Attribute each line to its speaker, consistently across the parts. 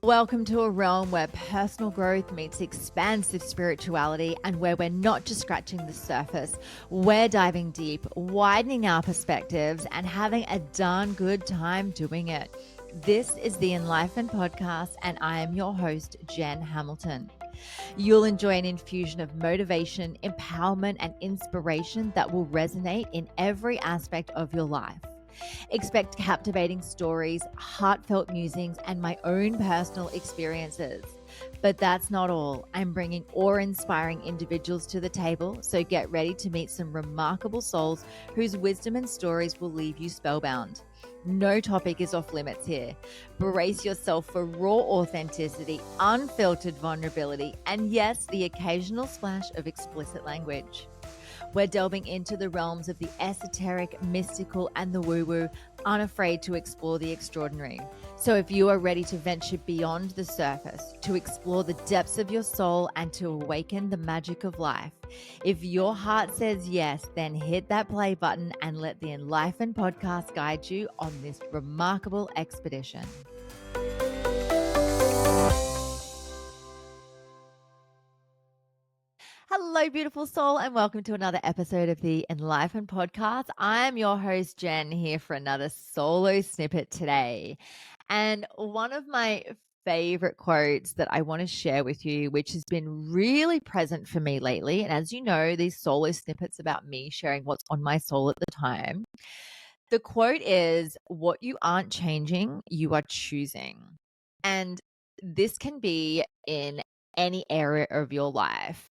Speaker 1: Welcome to a realm where personal growth meets expansive spirituality and where we're not just scratching the surface. We're diving deep, widening our perspectives, and having a darn good time doing it. This is the Enlightenment Podcast, and I am your host, Jen Hamilton. You'll enjoy an infusion of motivation, empowerment, and inspiration that will resonate in every aspect of your life. Expect captivating stories, heartfelt musings, and my own personal experiences. But that's not all. I'm bringing awe-inspiring individuals to the table, so get ready to meet some remarkable souls whose wisdom and stories will leave you spellbound. No topic is off limits here. Brace yourself for raw authenticity, unfiltered vulnerability, and yes, the occasional splash of explicit language. We're delving into the realms of the esoteric, mystical, and the woo-woo, unafraid to explore the extraordinary. So if you are ready to venture beyond the surface, to explore the depths of your soul, and to awaken the magic of life, if your heart says yes, then hit that play button and let the Enlightenment Podcast guide you on this remarkable expedition. Hello, beautiful soul, and welcome to another episode of the Enlightenment Podcast. I am your host, Jen, here for another Soul'o Snippet today. And one of my favorite quotes that I want to share with you, which has been really present for me lately, and as you know, these Soul'o Snippets about me sharing what's on my soul at the time. The quote is, "What you aren't changing, you are choosing." And this can be in any area of your life.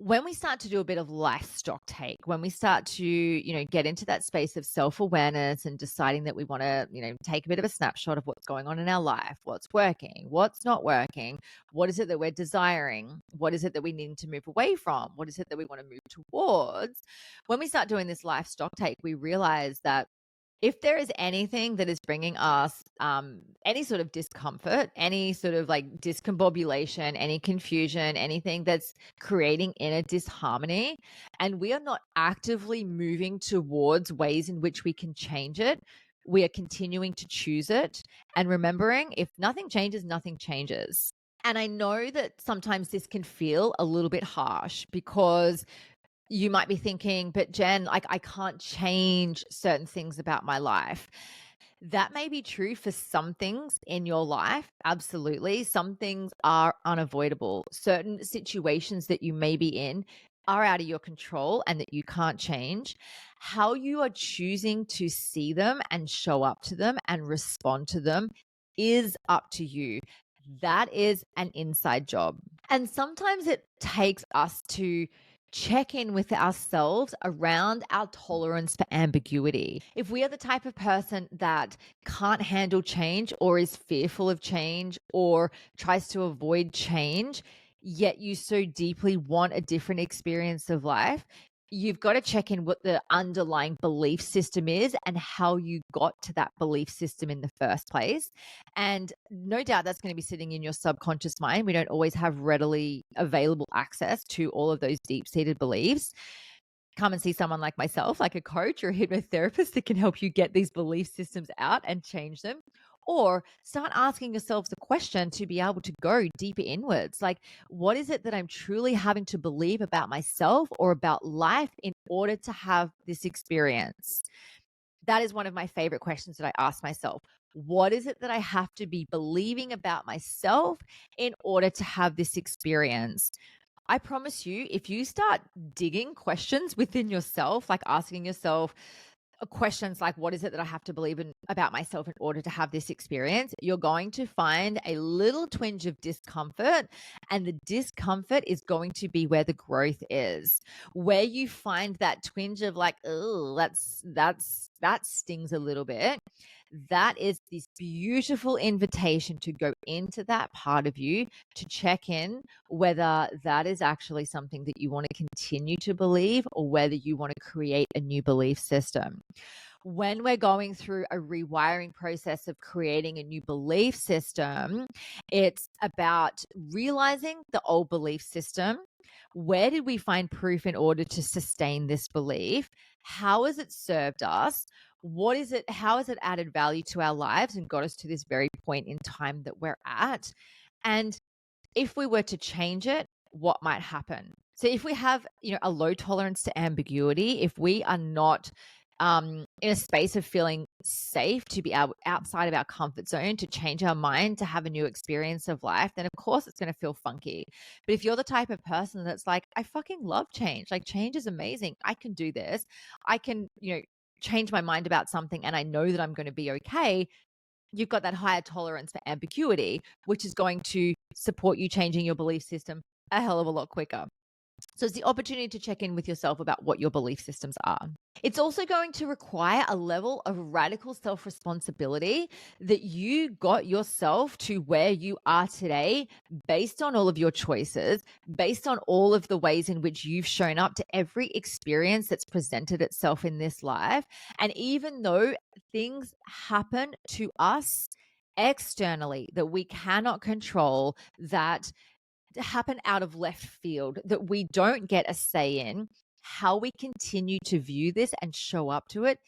Speaker 1: When we start to do a bit of life-stocktake, when we start to, get into that space of self-awareness and deciding that we want to, take a bit of a snapshot of what's going on in our life, what's working, what's not working, what is it that we're desiring, what is it that we need to move away from, what is it that we want to move towards. When we start doing this life-stocktake, we realize that if there is anything that is bringing us any sort of discomfort, any sort of like discombobulation, any confusion, anything that's creating inner disharmony, and we are not actively moving towards ways in which we can change it, we are continuing to choose it. And remembering, if nothing changes, nothing changes. And I know that sometimes this can feel a little bit harsh because you might be thinking, but Jen, like I can't change certain things about my life. That may be true for some things in your life. Absolutely. Some things are unavoidable. Certain situations that you may be in are out of your control and that you can't change. How you are choosing to see them and show up to them and respond to them is up to you. That is an inside job. And sometimes it takes us to check in with ourselves around our tolerance for ambiguity. If we are the type of person that can't handle change or is fearful of change or tries to avoid change, yet you so deeply want a different experience of life, you've got to check in what the underlying belief system is and how you got to that belief system in the first place. And no doubt that's going to be sitting in your subconscious mind. We don't always have readily available access to all of those deep-seated beliefs. Come and see someone like myself, like a coach or a hypnotherapist that can help you get these belief systems out and change them. Or start asking yourselves the question to be able to go deeper inwards. Like, what is it that I'm truly having to believe about myself or about life in order to have this experience? That is one of my favorite questions that I ask myself. What is it that I have to be believing about myself in order to have this experience? I promise you, if you start digging questions within yourself, like asking yourself, questions like, what is it that I have to believe in about myself in order to have this experience? You're going to find a little twinge of discomfort, and the discomfort is going to be where the growth is. Where you find that twinge of like, oh, that stings a little bit. That is this beautiful invitation to go into that part of you to check in whether that is actually something that you want to continue to believe or whether you want to create a new belief system. When we're going through a rewiring process of creating a new belief system, it's about realizing the old belief system. Where did we find proof in order to sustain this belief? How has it served us? What is it? How has it added value to our lives and got us to this very point in time that we're at. And if we were to change it, what might happen? So if we have, a low tolerance to ambiguity, if we are not in a space of feeling safe to be outside of our comfort zone, to change our mind, to have a new experience of life, then of course it's going to feel funky. But if you're the type of person that's like, I fucking love change, like change is amazing, I can do this, I can, change my mind about something and I know that I'm going to be okay, you've got that higher tolerance for ambiguity, which is going to support you changing your belief system a hell of a lot quicker. So it's the opportunity to check in with yourself about what your belief systems are. It's also going to require a level of radical self-responsibility that you got yourself to where you are today based on all of your choices, based on all of the ways in which you've shown up to every experience that's presented itself in this life. And even though things happen to us externally that we cannot control, that happen out of left field, that we don't get a say in, how we continue to view this and show up to it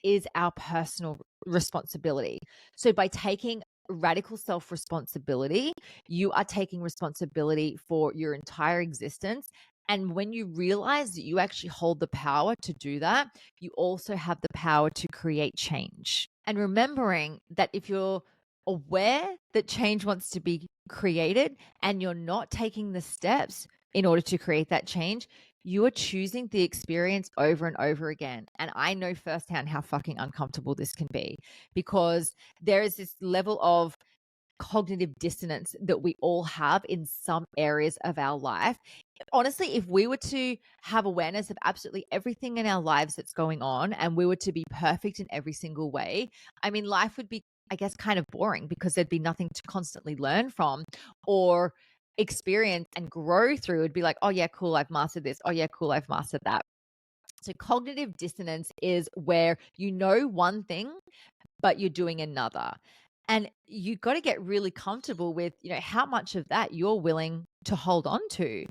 Speaker 1: is our personal responsibility. So by taking radical self-responsibility, you are taking responsibility for your entire existence. And when you realize that you actually hold the power to do that, you also have the power to create change. And remembering that if you're aware that change wants to be created and you're not taking the steps in order to create that change, you are choosing the experience over and over again. And I know firsthand how fucking uncomfortable this can be, because there is this level of cognitive dissonance that we all have in some areas of our life. Honestly, if we were to have awareness of absolutely everything in our lives that's going on and we were to be perfect in every single way, I mean, life would be, I guess, kind of boring, because there'd be nothing to constantly learn from or experience and grow through. It'd be like, oh yeah, cool, I've mastered this. Oh yeah, cool, I've mastered that. So cognitive dissonance is where you know one thing, but you're doing another. And you got to get really comfortable with, how much of that you're willing to hold on to.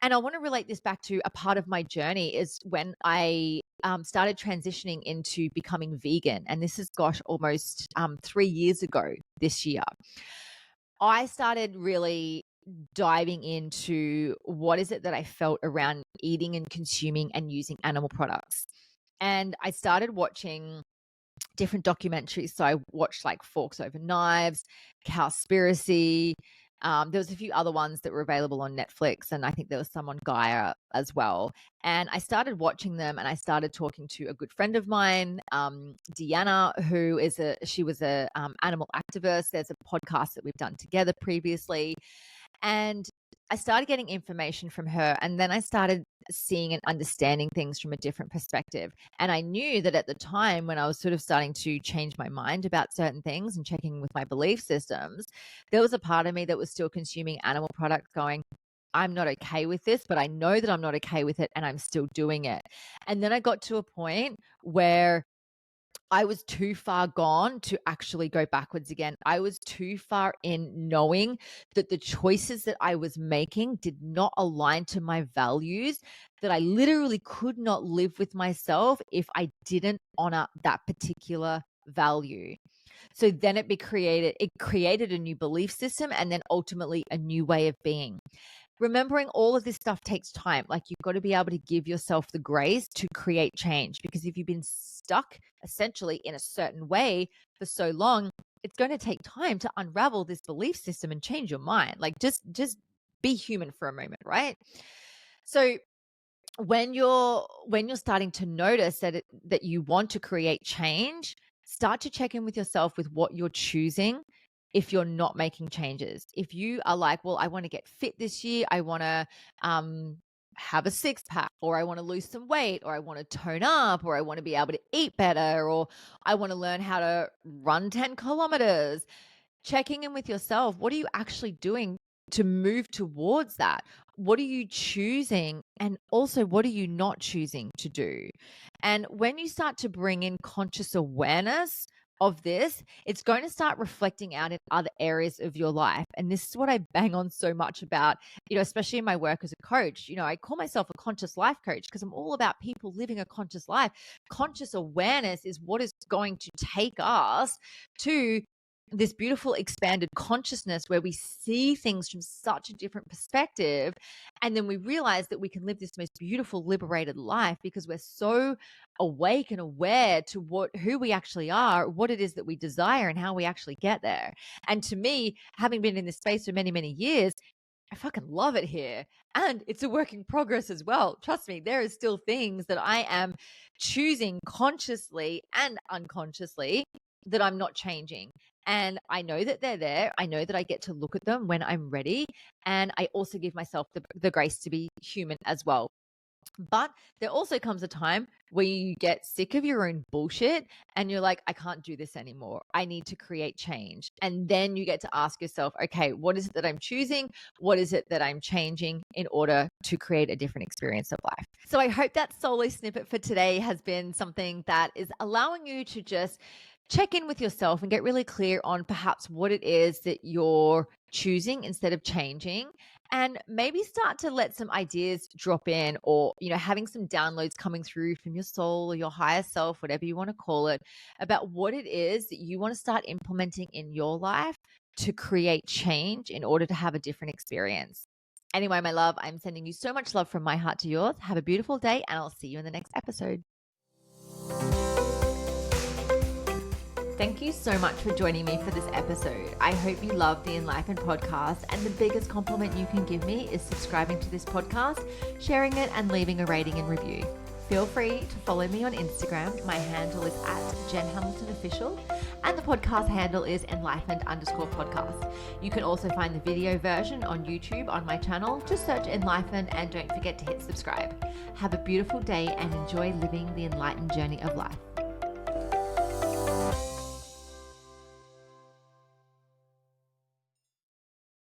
Speaker 1: And I want to relate this back to a part of my journey is when I started transitioning into becoming vegan. And this is, gosh, almost 3 years ago this year. I started really diving into what is it that I felt around eating and consuming and using animal products. And I started watching different documentaries. So I watched like Forks Over Knives, Cowspiracy. There was a few other ones that were available on Netflix, and I think there was some on Gaia as well. And I started watching them, and I started talking to a good friend of mine, Deanna, who is she was a animal activist. There's a podcast that we've done together previously, and I started getting information from her, and then I started seeing and understanding things from a different perspective. And I knew that at the time when I was sort of starting to change my mind about certain things and checking with my belief systems, there was a part of me that was still consuming animal products going, I'm not okay with this, but I know that I'm not okay with it and I'm still doing it. And then I got to a point where I was too far gone to actually go backwards again. I was too far in knowing that the choices that I was making did not align to my values, that I literally could not live with myself if I didn't honor that particular value. So then it created a new belief system and then ultimately a new way of being. Remembering all of this stuff takes time. Like, you've got to be able to give yourself the grace to create change, because if you've been stuck essentially in a certain way for so long, it's going to take time to unravel this belief system and change your mind. Like, just be human for a moment, right? So when you're starting to notice that you want to create change, start to check in with yourself with what you're choosing. If you're not making changes, if you are like, well, I want to get fit this year, I want to have a six pack, or I want to lose some weight, or I want to tone up, or I want to be able to eat better, or I want to learn how to run 10 kilometers, checking in with yourself. What are you actually doing to move towards that? What are you choosing? And also, what are you not choosing to do? And when you start to bring in conscious awareness of this, it's going to start reflecting out in other areas of your life. And this is what I bang on so much about, especially in my work as a coach. I call myself a conscious life coach because I'm all about people living a conscious life. Conscious awareness is what is going to take us to this beautiful expanded consciousness where we see things from such a different perspective. And then we realize that we can live this most beautiful, liberated life because we're so awake and aware to who we actually are, what it is that we desire, and how we actually get there. And to me, having been in this space for many, many years, I fucking love it here. And it's a work in progress as well. Trust me, there is still things that I am choosing consciously and unconsciously that I'm not changing. And I know that they're there. I know that I get to look at them when I'm ready. And I also give myself the grace to be human as well. But there also comes a time where you get sick of your own bullshit and you're like, I can't do this anymore. I need to create change. And then you get to ask yourself, okay, what is it that I'm choosing? What is it that I'm changing in order to create a different experience of life? So I hope that Soul'o Snippet for today has been something that is allowing you to just check in with yourself and get really clear on perhaps what it is that you're choosing instead of changing, and maybe start to let some ideas drop in, or having some downloads coming through from your soul or your higher self, whatever you want to call it, about what it is that you want to start implementing in your life to create change in order to have a different experience. Anyway, my love, I'm sending you so much love from my heart to yours. Have a beautiful day, and I'll see you in the next episode. Thank you so much for joining me for this episode. I hope you love the Enlightened podcast, and the biggest compliment you can give me is subscribing to this podcast, sharing it, and leaving a rating and review. Feel free to follow me on Instagram. My handle is @JenHamiltonOfficial, and the podcast handle is enlightened_podcast. You can also find the video version on YouTube on my channel. Just search Enlightened, and don't forget to hit subscribe. Have a beautiful day and enjoy living the enlightened journey of life.